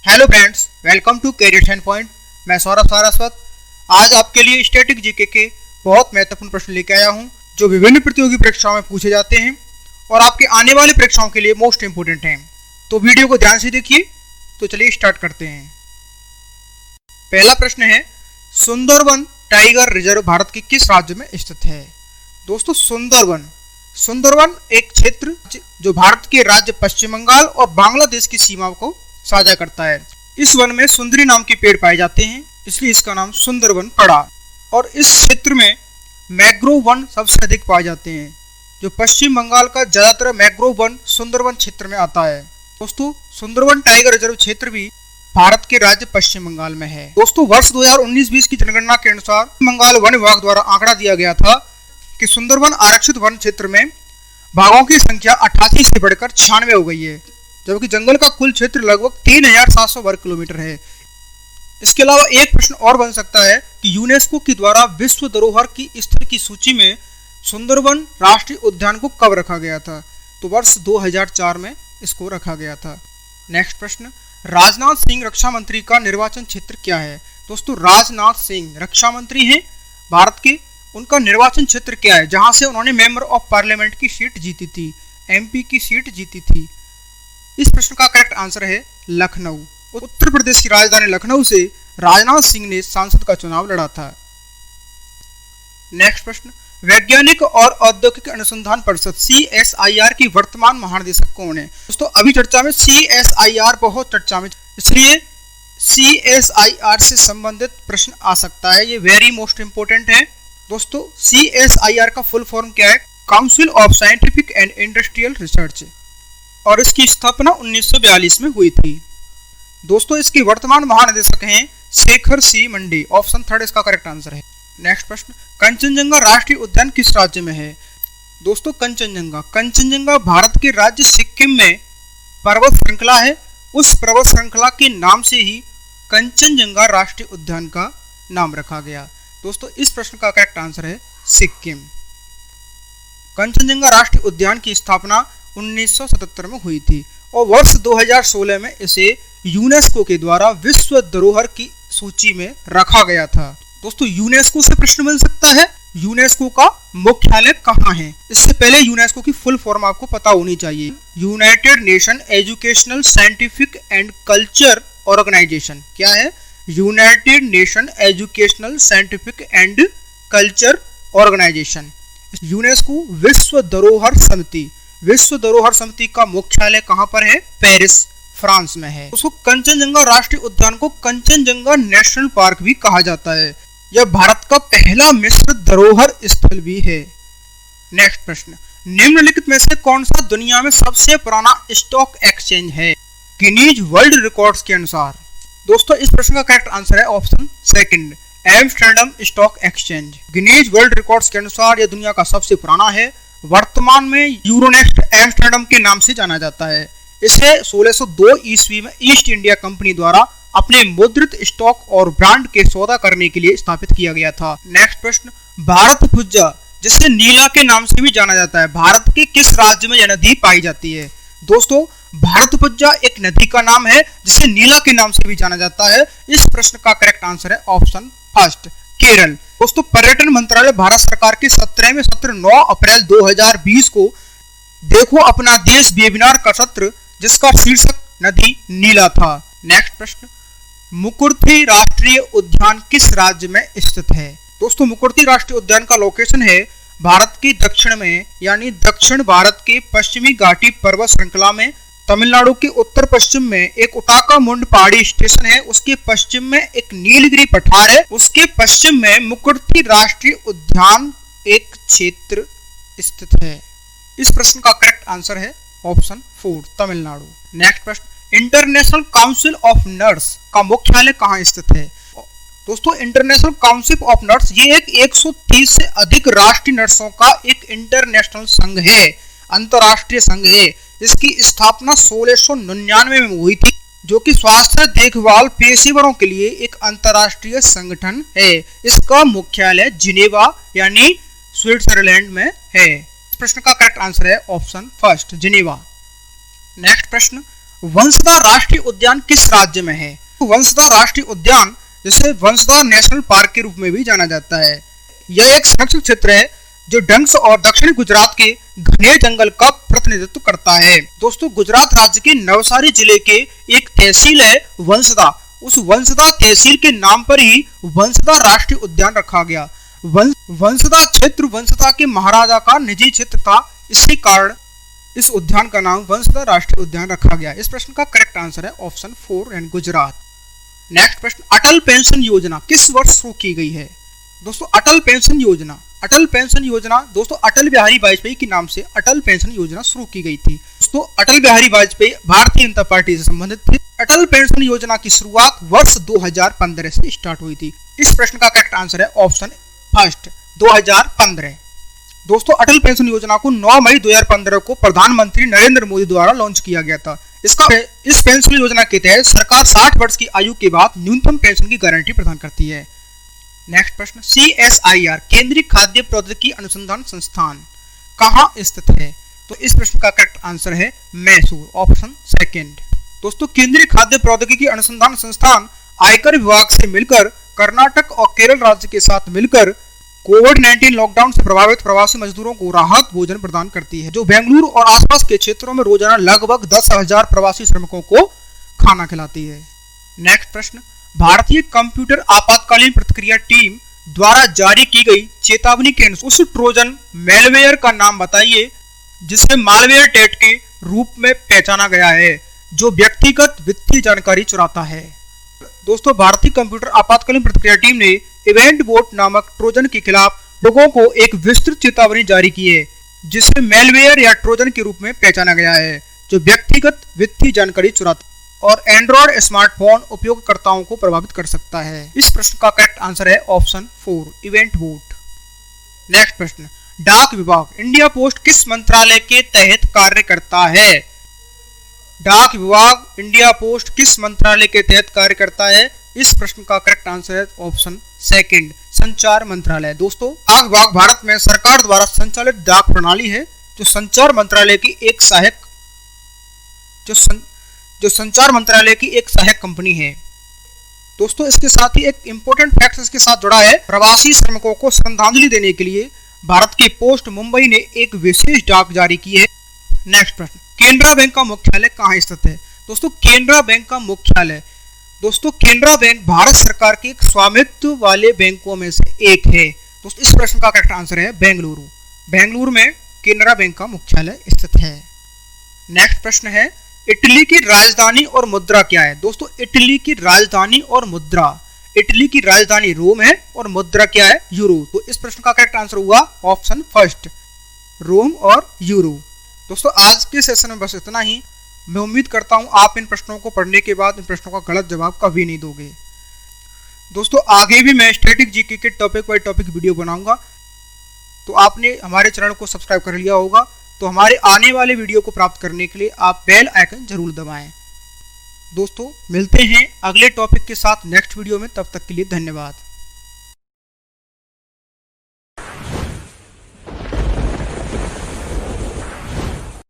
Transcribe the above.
Hello friends, welcome to career 10 point. मैं सौरभ सारस्वत आज आपके लिए स्टैटिक जीके के बहुत महत्वपूर्ण प्रश्न लेके आया हूं जो विभिन्न प्रतियोगी परीक्षाओं में पूछे जाते हैं और आपके आने वाली परीक्षाओं के लिए मोस्ट इंपोर्टेंट हैं। तो वीडियो को ध्यान से देखिए। तो चलिए स्टार्ट करते हैं। पहला प्रश्न है, सुंदरवन टाइगर रिजर्व भारत के किस राज्य में स्थित है? दोस्तों, सुंदरवन एक क्षेत्र जो भारत के राज्य पश्चिम बंगाल और बांग्लादेश की सीमा को साझा करता है। इस वन में सुंदरी नाम के पेड़ पाए जाते हैं, इसलिए इसका नाम सुंदरवन पड़ा। और इस क्षेत्र में मैंग्रोव वन सबसे अधिक पाए जाते हैं। जो पश्चिम बंगाल का ज्यादातर मैंग्रोव वन सुंदरवन क्षेत्र में आता है। दोस्तों, सुंदरवन टाइगर रिजर्व क्षेत्र भी भारत के राज्य पश्चिम बंगाल में है। दोस्तों, वर्ष 2019-20 की जनगणना के अनुसार बंगाल वन विभाग द्वारा आंकड़ा दिया गया था कि सुंदरवन आरक्षित वन क्षेत्र में बाघों की संख्या 88 से बढ़कर 96 हो गई है, जबकि जंगल का कुल क्षेत्र लगभग 3700 वर्ग किलोमीटर है। इसके अलावा एक प्रश्न और बन सकता है कि यूनेस्को के द्वारा विश्व धरोहर की स्थल की सूची में सुंदरवन राष्ट्रीय उद्यान को कब रखा गया था? तो वर्ष 2004 में इसको रखा गया था। नेक्स्ट प्रश्न, राजनाथ सिंह रक्षा मंत्री का निर्वाचन क्षेत्र क्या है? दोस्तों, राजनाथ सिंह रक्षा मंत्री हैं भारत के। उनका निर्वाचन क्षेत्र क्या है जहां से उन्होंने मेंबर ऑफ पार्लियामेंट की सीट जीती थी, MP की सीट जीती थी? इस प्रश्न का करेक्ट आंसर है लखनऊ। उत्तर प्रदेश की राजधानी लखनऊ से राजनाथ सिंह ने सांसद का चुनाव लड़ा था। नेक्स्ट प्रश्न, वैज्ञानिक और औद्योगिक अनुसंधान परिषद CSIR की वर्तमान महानिदेशक कौन है? दोस्तों, अभी चर्चा में CSIR बहुत चर्चा में, इसलिए CSIR से संबंधित प्रश्न आ सकता है। ये वेरी मोस्ट इंपोर्टेंट है। दोस्तों, CSIR का फुल फॉर्म क्या है? Council of scientific and industrial research, और इसकी स्थापना 1942 में हुई थी। दोस्तों, इसके वर्तमान महानिदेशक हैं शेखर C. मंडे। ऑप्शन 3 इसका करेक्ट आंसर है। नेक्स्ट प्रश्न, कंचनजंगा राष्ट्रीय उद्यान किस राज्य में है? दोस्तों, कंचनजंगा भारत के राज्य सिक्किम में पर्वत श्रृंखला है। उस पर्वत श्रृंखला के नाम से ही कंचनजंगा राष्ट्रीय उद्यान का नाम रखा गया। दोस्तों, इस प्रश्न का करेक्ट आंसर है सिक्किम। कंचनजंगा राष्ट्रीय उद्यान की स्थापना 1977 में हुई थी और वर्ष 2016 में इसे यूनेस्को के द्वारा विश्व धरोहर की सूची में रखा गया था। दोस्तों, यूनेस्को से प्रश्न बन सकता है, यूनेस्को का मुख्यालय कहाँ है? इससे पहले यूनेस्को की फुल फॉर्म आपको पता होनी चाहिए। United Nation Educational Scientific and Culture Organization. क्या है? United Nation Educational Scientific and Culture Organization. UNESCO विश्व धरोहर समिति का मुख्यालय कहां पर है? पेरिस, फ्रांस में है। उसको कंचनजंगा राष्ट्रीय उद्यान को कंचनजंगा नेशनल पार्क भी कहा जाता है। यह भारत का पहला मिश्र धरोहर स्थल भी है। नेक्स्ट प्रश्न, निम्नलिखित में से कौन सा दुनिया में सबसे पुराना स्टॉक एक्सचेंज है गिनीज वर्ल्ड रिकॉर्ड्स के अनुसार? दोस्तों, इस प्रश्न का करेक्ट आंसर है option 2, Amsterdam stock exchange. Guinness world records के अनुसार यह दुनिया का सबसे पुराना है। वर्तमान में यूरोनेक्स्ट एम्स्टर्डम के नाम से जाना जाता है। इसे 1602 ईस्वी में ईस्ट इंडिया कंपनी द्वारा अपने मुद्रित स्टॉक और ब्रांड के सौदा करने के लिए स्थापित किया गया था। नेक्स्ट प्रश्न, भारतपुजा जिसे नीला के नाम से भी जाना जाता है, भारत के किस राज्य में यह नदी पाई जाती है? दोस्तों, भारतपुजा एक नदी का नाम है जिसे नीला के नाम से भी जाना जाता है। इस प्रश्न का करेक्ट आंसर है ऑप्शन 1, केरल। दोस्तों, पर्यटन मंत्रालय भारत सरकार के 17वें सत्र 9 अप्रैल 2020 को देखो अपना देश वेबिनार का सत्र जिसका शीर्षक नदी नीला था। नेक्स्ट प्रश्न, मुकुर्ती राष्ट्रीय उद्यान किस राज्य में स्थित है? दोस्तों, मुकुर्ती राष्ट्रीय उद्यान का लोकेशन है भारत के दक्षिण में, यानी दक्षिण भारत के पश्चिमी घाटी पर्वत श्रृंखला में। तमिलनाडु के उत्तर पश्चिम में एक उटाकामुंड पहाड़ी स्टेशन है, उसके पश्चिम में एक नीलगिरी पठार है, उसके पश्चिम में मुकुर्ती राष्ट्रीय उद्यान एक क्षेत्र स्थित है? इस प्रश्न का करेक्ट आंसर है ऑप्शन 4 तमिलनाडु। नेक्स्ट प्रश्न, इंटरनेशनल काउंसिल ऑफ नर्स का मुख्यालय कहाँ स्थित है? दोस्तों इंटरनेशनल काउंसिल ऑफ नर्स ये एक 130 से अधिक राष्ट्रीय नर्सों का एक इंटरनेशनल संघ है, अंतरराष्ट्रीय संघ है। इसकी स्थापना 1699 में हुई थी, जो कि स्वास्थ्य देखभाल पेशेवरों के लिए एक अंतरराष्ट्रीय संगठन है। इसका मुख्यालय जिनेवा यानी स्विट्जरलैंड में है। इस प्रश्न का करेक्ट आंसर है ऑप्शन फर्स्ट जिनेवा। नेक्स्ट प्रश्न, वंसदा राष्ट्रीय उद्यान किस राज्य में है? वंसदा राष्ट्रीय उद्यान जिसे वंसदा नेशनल पार्क के रूप में भी जाना जाता है, यह एक संरक्षित क्षेत्र है जो डंग्स और दक्षिणी गुजरात के घने जंगल का प्रतिनिधित्व करता है। दोस्तों गुजरात राज्य के नवसारी जिले के एक तहसील है वंसदा, उस वंसदा तहसील के नाम पर ही वंसदा राष्ट्रीय उद्यान रखा गया। वंसदा क्षेत्र वंसदा के महाराजा का निजी क्षेत्र था, इसी कारण इस उद्यान का नाम वंसदा राष्ट्रीय उद्यान रखा गया। इस प्रश्न का करेक्ट आंसर है ऑप्शन 4 एंड गुजरात। नेक्स्ट प्रश्न, अटल पेंशन योजना किस वर्ष शुरू की गई है? दोस्तों अटल पेंशन योजना दोस्तों अटल बिहारी वाजपेयी के नाम से अटल पेंशन योजना शुरू की गई थी। दोस्तों अटल बिहारी वाजपेयी भारतीय जनता पार्टी से संबंधित थे। अटल पेंशन योजना की शुरुआत वर्ष 2015 से स्टार्ट हुई थी। इस प्रश्न का करेक्ट आंसर है ऑप्शन फर्स्ट 2015। दोस्तों अटल पेंशन योजना को 9 मई 2015 को प्रधानमंत्री नरेंद्र मोदी द्वारा लॉन्च किया गया था। इस पेंशन योजना के तहत सरकार 60 वर्ष की आयु के बाद न्यूनतम पेंशन की गारंटी प्रदान करती है। नेक्स्ट प्रश्न, CSIR केंद्रीय खाद्य प्रौद्योगिकी अनुसंधान संस्थान कहाँ स्थित है? तो इस प्रश्न का करेक्ट आंसर है मैसूर, ऑप्शन सेकंड। दोस्तों केंद्रीय खाद्य प्रौद्योगिकी अनुसंधान संस्थान आयकर विभाग से मिलकर कर्नाटक और केरल राज्य के साथ मिलकर कोविड-19 लॉकडाउन से प्रभावित प्रवासी मजदूरों को राहत भोजन प्रदान करती है, जो बेंगलुरु और आसपास के क्षेत्रों में रोजाना लगभग 10,000 प्रवासी श्रमिकों को खाना खिलाती है। नेक्स्ट प्रश्न, भारतीय कंप्यूटर आपातकालीन प्रतिक्रिया टीम द्वारा जारी की गई चेतावनी के अनुसार उस ट्रोजन मेलवेयर का नाम बताइए जिसे मालवेयर टेट के रूप में पहचाना गया है, जो व्यक्तिगत वित्तीय जानकारी चुराता है। दोस्तों भारतीय कंप्यूटर आपातकालीन प्रतिक्रिया टीम ने इवेंट बोट नामक ट्रोजन के खिलाफ लोगों को एक विस्तृत चेतावनी जारी की है, जिसे मेलवेयर या ट्रोजन के रूप में पहचाना गया है, जो व्यक्तिगत वित्तीय जानकारी चुराता और एंड्रॉयड स्मार्टफोन उपयोगकर्ताओं को प्रभावित कर सकता है। इस प्रश्न का करेक्ट आंसर है ऑप्शन 4 इवेंट बोट। नेक्स्ट प्रश्न, डाक विभाग इंडिया पोस्ट किस मंत्रालय के तहत कार्य करता है? डाक विभाग इंडिया पोस्ट किस मंत्रालय के तहत कार्य करता है? इस प्रश्न का करेक्ट आंसर है ऑप्शन सेकंड संचार मंत्रालय। दोस्तों डाक विभाग भारत में सरकार द्वारा संचालित डाक प्रणाली है, जो संचार मंत्रालय की एक सहायक कंपनी है। दोस्तों इसके साथ ही एक इंपॉर्टेंट फैक्ट इसके साथ जुड़ा है, प्रवासी श्रमिकों को श्रद्धांजलि देने के लिए भारत की पोस्ट मुंबई ने एक विशेष डाक जारी की है। नेक्स्ट प्रश्न, केनरा बैंक का मुख्यालय कहाँ स्थित है? दोस्तों केनरा बैंक का मुख्यालय केनरा बैंक भारत सरकार के स्वामित्व वाले बैंकों में से एक है। दोस्तों इस प्रश्न का करेक्ट आंसर है बेंगलुरु में केनरा बैंक का मुख्यालय स्थित है। नेक्स्ट प्रश्न है, इटली की राजधानी और मुद्रा क्या है? दोस्तों इटली की राजधानी रोम है और मुद्रा क्या है? यूरो। तो इस प्रश्न का करेक्ट आंसर हुआ ऑप्शन फर्स्ट रोम और यूरो। दोस्तों आज के सेशन में बस इतना ही। मैं उम्मीद करता हूं आप इन प्रश्नों को पढ़ने के बाद इन प्रश्नों का गलत जवाब कभी नहीं दोगे। दोस्तों आगे भी मैं स्टैटिक जीके के टॉपिक बाय टॉपिक वीडियो बनाऊंगा, तो आपने हमारे चैनल को सब्सक्राइब कर लिया होगा, तो हमारे आने वाले वीडियो को प्राप्त करने के लिए आप बेल आइकन जरूर दबाएं। दोस्तों मिलते हैं अगले टॉपिक के साथ नेक्स्ट वीडियो में, तब तक के लिए धन्यवाद।